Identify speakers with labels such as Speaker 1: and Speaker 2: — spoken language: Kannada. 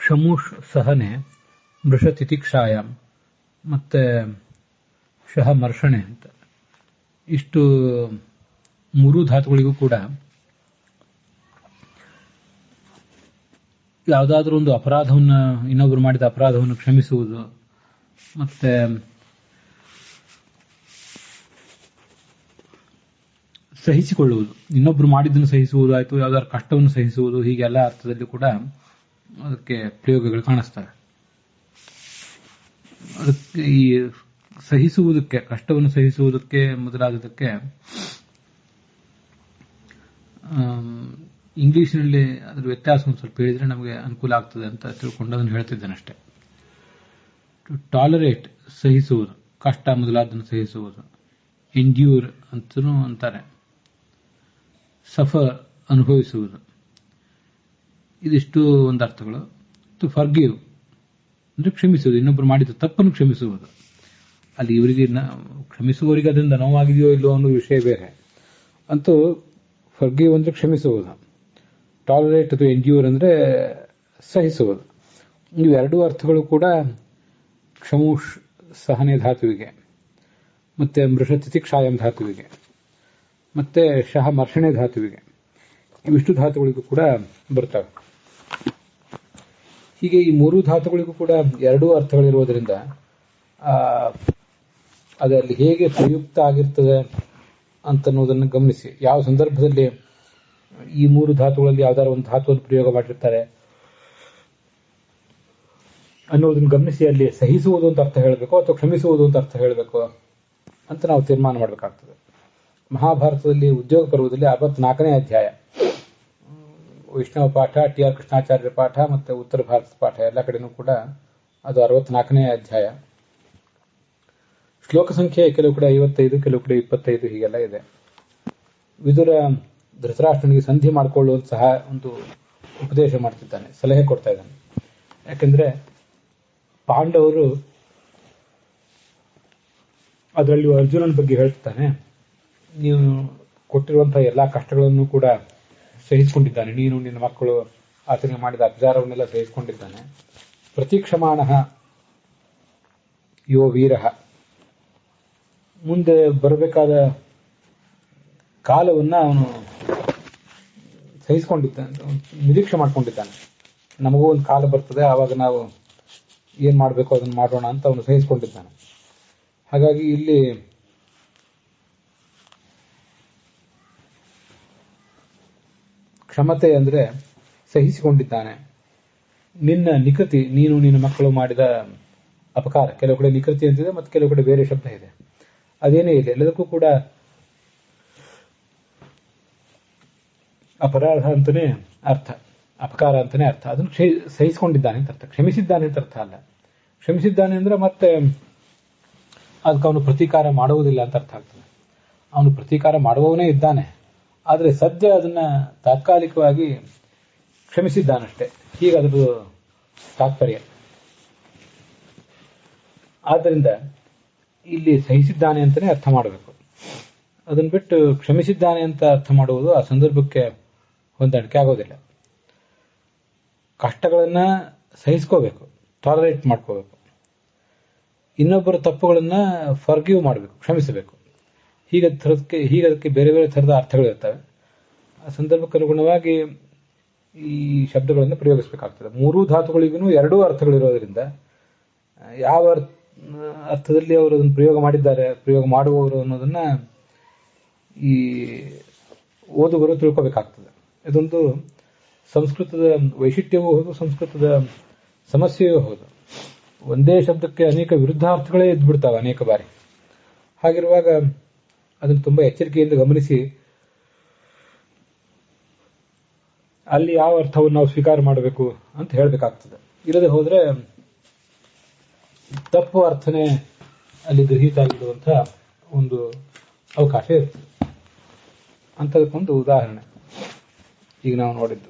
Speaker 1: ಕ್ಷಮುಷ್ ಸಹನೆ, ಮೃಷ ತಿತಿಕ್ಷಾಯಾಮ್ ಮತ್ತೆ ಶಹ ಮರ್ಷಣೆ ಅಂತ ಇಷ್ಟು ಮೂರು ಧಾತುಗಳಿಗೂ ಕೂಡ ಯಾವುದಾದ್ರೂ ಒಂದು ಅಪರಾಧವನ್ನು ಇನ್ನೊಬ್ಬರು ಮಾಡಿದ ಅಪರಾಧವನ್ನು ಕ್ಷಮಿಸುವುದು ಮತ್ತೆ ಸಹಿಸಿಕೊಳ್ಳುವುದು, ಇನ್ನೊಬ್ರು ಮಾಡಿದ್ದನ್ನು ಸಹಿಸುವುದು ಆಯ್ತು, ಯಾವ್ದಾದ್ರು ಕಷ್ಟವನ್ನು ಸಹಿಸುವುದು, ಹೀಗೆಲ್ಲ ಅರ್ಥದಲ್ಲಿ ಕೂಡ ಅದಕ್ಕೆ ಪ್ರಯೋಗಗಳು ಕಾಣಿಸ್ತವೆ. ಅದಕ್ಕೆ ಈ ಸಹಿಸುವುದಕ್ಕೆ, ಕಷ್ಟವನ್ನು ಸಹಿಸುವುದಕ್ಕೆ ಮೊದಲಾದದಕ್ಕೆ ಇಂಗ್ಲಿಷ್ನಲ್ಲಿ ಅದ್ರ ವ್ಯತ್ಯಾಸವನ್ನು ಸ್ವಲ್ಪ ಹೇಳಿದ್ರೆ ನಮಗೆ ಅನುಕೂಲ ಆಗ್ತದೆ ಅಂತ ತಿಳ್ಕೊಂಡು ಅದನ್ನು ಹೇಳ್ತಿದ್ದೇನೆ ಅಷ್ಟೇ. ಟು ಟಾಲರೇಟ್ ಸಹಿಸುವುದು, ಕಷ್ಟ ಮೊದಲಾದನ್ನು ಸಹಿಸುವುದು, ಎಂಡ್ಯೂರ್ ಅಂತಲೂ ಅಂತಾರೆ. ಸಫರ್ ಅನುಭವಿಸುವುದು, ಇದಿಷ್ಟು ಒಂದು ಅರ್ಥಗಳು. ಟು ಫರ್ಗಿವ್ ಅಂದ್ರೆ ಕ್ಷಮಿಸುವುದು, ಇನ್ನೊಬ್ಬರು ಮಾಡಿದ ತಪ್ಪನ್ನು ಕ್ಷಮಿಸುವುದು. ಅಲ್ಲಿ ಇವರಿಗೆ ಕ್ಷಮಿಸುವವರಿಗೆ ಅದರಿಂದ ನೋವಾಗಿದೆಯೋ ಇಲ್ಲೋ ಅನ್ನೋ ವಿಷಯ ಬೇರೆ. ಅಂತೂ ಫರ್ಗಿವ್ ಅಂದ್ರೆ ಕ್ಷಮಿಸುವುದು, ಟಾಲರೇಟ್ ಅಥವಾ ಎಂಡ್ಯೂರ್ ಅಂದ್ರೆ ಸಹಿಸುವುದು. ಇವೆರಡೂ ಅರ್ಥಗಳು ಕೂಡ ಕ್ಷಮುಷ್ ಸಹನೆ ಧಾತುವಿಗೆ, ಮತ್ತೆ ಮೃಷ ತಿತಿಕ್ಷಾಯಂ ಧಾತುವಿಗೆ, ಮತ್ತೆ ಶಹ ಮರ್ಷಣೆ ಧಾತುವಿಗೆ, ಇವಿಷ್ಟು ಧಾತುಗಳಿಗೂ ಕೂಡ ಬರ್ತವೆ. ಹೀಗೆ ಈ ಮೂರು ಧಾತುಗಳಿಗೂ ಕೂಡ ಎರಡೂ ಅರ್ಥಗಳಿರುವುದರಿಂದ ಅದರಲ್ಲಿ ಹೇಗೆ ಪ್ರಯುಕ್ತ ಆಗಿರ್ತದೆ ಅಂತನ್ನುವುದನ್ನು ಗಮನಿಸಿ. ಯಾವ ಸಂದರ್ಭದಲ್ಲಿ ಈ ಮೂರು ಧಾತುಗಳಲ್ಲಿ ಯಾವ್ದಾದ್ರು ಒಂದು ಧಾತುವನ್ನು ಪ್ರಯೋಗ ಮಾಡಿರ್ತಾರೆ ಅನ್ನೋದನ್ನು ಗಮನಿಸಿ ಅಲ್ಲಿ ಸಹಿಸುವುದು ಅಂತ ಅರ್ಥ ಹೇಳಬೇಕು ಅಥವಾ ಕ್ಷಮಿಸುವುದು ಅಂತ ಅರ್ಥ ಹೇಳಬೇಕು ಅಂತ ನಾವು ತೀರ್ಮಾನ ಮಾಡಬೇಕಾಗ್ತದೆ. ಮಹಾಭಾರತದಲ್ಲಿ ಉದ್ಯೋಗ ಪರ್ವದಲ್ಲಿ 64ನೇ ಅಧ್ಯಾಯ, ವೈಷ್ಣವ ಪಾಠ, ಟಿ ಆರ್ ಕೃಷ್ಣಾಚಾರ್ಯರ ಪಾಠ ಮತ್ತೆ ಉತ್ತರ ಭಾರತದ ಪಾಠ ಎಲ್ಲ ಕಡೆನೂ ಕೂಡ ಅದು 64ನೇ ಅಧ್ಯಾಯ. ಶ್ಲೋಕ ಸಂಖ್ಯೆ ಕೆಲವು ಕಡೆ 55, ಕೆಲವು ಕಡೆ 25 ಹೀಗೆಲ್ಲ ಇದೆ. ವಿದುರ ಧೃತರಾಷ್ಟ್ರನಿಗೆ ಸಂಧಿ ಮಾಡಿಕೊಳ್ಳುವಂತ ಸಹ ಒಂದು ಉಪದೇಶ ಮಾಡ್ತಿದ್ದಾನೆ, ಸಲಹೆ ಕೊಡ್ತಾ ಇದ್ದಾನೆ. ಯಾಕೆಂದ್ರೆ ಪಾಂಡವರು ಅದರಲ್ಲಿ ಅರ್ಜುನನ ಬಗ್ಗೆ ಹೇಳ್ತಾನೆ, ನೀವು ಕೊಟ್ಟಿರುವಂತಹ ಎಲ್ಲಾ ಕಷ್ಟಗಳನ್ನು ಕೂಡ ಸಹಿಸಿಕೊಂಡಿದ್ದಾನೆ, ನೀನು ನಿನ್ನ ಮಕ್ಕಳು ಆತನಿಗೆ ಮಾಡಿದ ಅಪಚಾರವನ್ನೆಲ್ಲ ಸಹಿಸಿಕೊಂಡಿದ್ದಾನೆ. ಪ್ರತೀಕ್ಷಮಾಣ ಯೋ ವೀರ, ಮುಂದೆ ಬರಬೇಕಾದ ಕಾಲವನ್ನ ಅವನು ಸಹಿಸಿಕೊಂಡಿದ್ದಾನೆ, ನಿರೀಕ್ಷೆ ಮಾಡ್ಕೊಂಡಿದ್ದಾನೆ. ನಮಗೂ ಒಂದು ಕಾಲ ಬರ್ತದೆ, ಆವಾಗ ನಾವು ಏನ್ ಮಾಡಬೇಕು ಅದನ್ನು ಮಾಡೋಣ ಅಂತ ಅವನು ಸಹಿಸಿಕೊಂಡಿದ್ದಾನೆ. ಹಾಗಾಗಿ ಇಲ್ಲಿ ಕ್ಷಮತೆ ಅಂದ್ರೆ ಸಹಿಸಿಕೊಂಡಿದ್ದಾನೆ. ನಿನ್ನ ನಿಕೃತಿ, ನೀನು ನಿನ್ನ ಮಕ್ಕಳು ಮಾಡಿದ ಅಪಕಾರ, ಕೆಲವು ಕಡೆ ನಿಕೃತಿ ಅಂತಿದೆ ಮತ್ತೆ ಕೆಲವು ಕಡೆ ಬೇರೆ ಶಬ್ದ ಇದೆ, ಅದೇನೇ ಇದೆ ಎಲ್ಲದಕ್ಕೂ ಕೂಡ ಅಪರಾಧ ಅಂತಾನೆ ಅರ್ಥ, ಅಪಕಾರ ಅಂತಾನೆ ಅರ್ಥ. ಅದನ್ನು ಸಹಿಸಿಕೊಂಡಿದ್ದಾನೆ ಅಂತ ಅರ್ಥ, ಕ್ಷಮಿಸಿದ್ದಾನೆ ಅಂತ ಅರ್ಥ ಅಲ್ಲ. ಕ್ಷಮಿಸಿದ್ದಾನೆ ಅಂದ್ರೆ ಮತ್ತೆ ಅದಕ್ಕೆ ಅವನು ಪ್ರತೀಕಾರ ಮಾಡುವುದಿಲ್ಲ ಅಂತ ಅರ್ಥ ಆಗ್ತದೆ. ಅವನು ಪ್ರತೀಕಾರ ಮಾಡುವವನೇ ಇದ್ದಾನೆ, ಆದರೆ ಸದ್ಯ ಅದನ್ನ ತಾತ್ಕಾಲಿಕವಾಗಿ ಕ್ಷಮಿಸಿದ್ದಾನಷ್ಟೇ, ಹೀಗಾದ್ರೂ ತಾತ್ಪರ್ಯ. ಆದ್ದರಿಂದ ಇಲ್ಲಿ ಸಹಿಸಿದ್ದಾನೆ ಅಂತಾನೆ ಅರ್ಥ ಮಾಡಬೇಕು. ಅದನ್ನು ಬಿಟ್ಟು ಕ್ಷಮಿಸಿದ್ದಾನೆ ಅಂತ ಅರ್ಥ ಮಾಡುವುದು ಆ ಸಂದರ್ಭಕ್ಕೆ ಹೊಂದಾಣಿಕೆ ಆಗೋದಿಲ್ಲ. ಕಷ್ಟಗಳನ್ನ ಸಹಿಸ್ಕೋಬೇಕು, ಟಾಲರೇಟ್ ಮಾಡ್ಕೋಬೇಕು. ಇನ್ನೊಬ್ಬರ ತಪ್ಪುಗಳನ್ನ ಫರ್ಗಿವ್ ಮಾಡಬೇಕು, ಕ್ಷಮಿಸಬೇಕು. ಹೀಗದಕ್ಕೆ ಬೇರೆ ಬೇರೆ ಥರದ ಅರ್ಥಗಳಿರ್ತವೆ. ಆ ಸಂದರ್ಭಕ್ಕೆ ಅನುಗುಣವಾಗಿ ಈ ಶಬ್ದಗಳನ್ನು ಪ್ರಯೋಗಿಸಬೇಕಾಗ್ತದೆ. ಮೂರೂ ಧಾತುಗಳಿಗೂ ಎರಡೂ ಅರ್ಥಗಳಿರೋದ್ರಿಂದ ಯಾವ ಅರ್ಥದಲ್ಲಿ ಅವರು ಅದನ್ನು ಪ್ರಯೋಗ ಮಾಡಿದ್ದಾರೆ, ಪ್ರಯೋಗ ಮಾಡುವವರು ಅನ್ನೋದನ್ನ ಈ ಓದುಗರು ತಿಳ್ಕೋಬೇಕಾಗ್ತದೆ. ಇದೊಂದು ಸಂಸ್ಕೃತದ ವೈಶಿಷ್ಟ್ಯವೂ ಹೌದು, ಸಂಸ್ಕೃತದ ಸಮಸ್ಯೆಯೂ ಹೌದು. ಒಂದೇ ಶಬ್ದಕ್ಕೆ ಅನೇಕ ವಿರುದ್ಧಾರ್ಥಗಳೇ ಎದ್ದು ಬಿಡ್ತಾವೆ ಅನೇಕ ಬಾರಿ. ಹಾಗಿರುವಾಗ ಅದನ್ನು ತುಂಬಾ ಎಚ್ಚರಿಕೆಯಿಂದ ಗಮನಿಸಿ ಅಲ್ಲಿ ಯಾವ ಅರ್ಥವನ್ನು ನಾವು ಸ್ವೀಕಾರ ಮಾಡಬೇಕು ಅಂತ ಹೇಳಬೇಕಾಗ್ತದೆ. ಇಲ್ಲದೆ ಹೋದ್ರೆ ತಪ್ಪು ಅರ್ಥನೇ ಅಲ್ಲಿ ಗೃಹೀತ ಆಗಿರುವಂತಹ ಒಂದು ಅವಕಾಶ ಇರ್ತದೆ. ಅಂಥದಕ್ಕೊಂದು ಉದಾಹರಣೆ ಈಗ ನಾವು ನೋಡಿದ್ದು.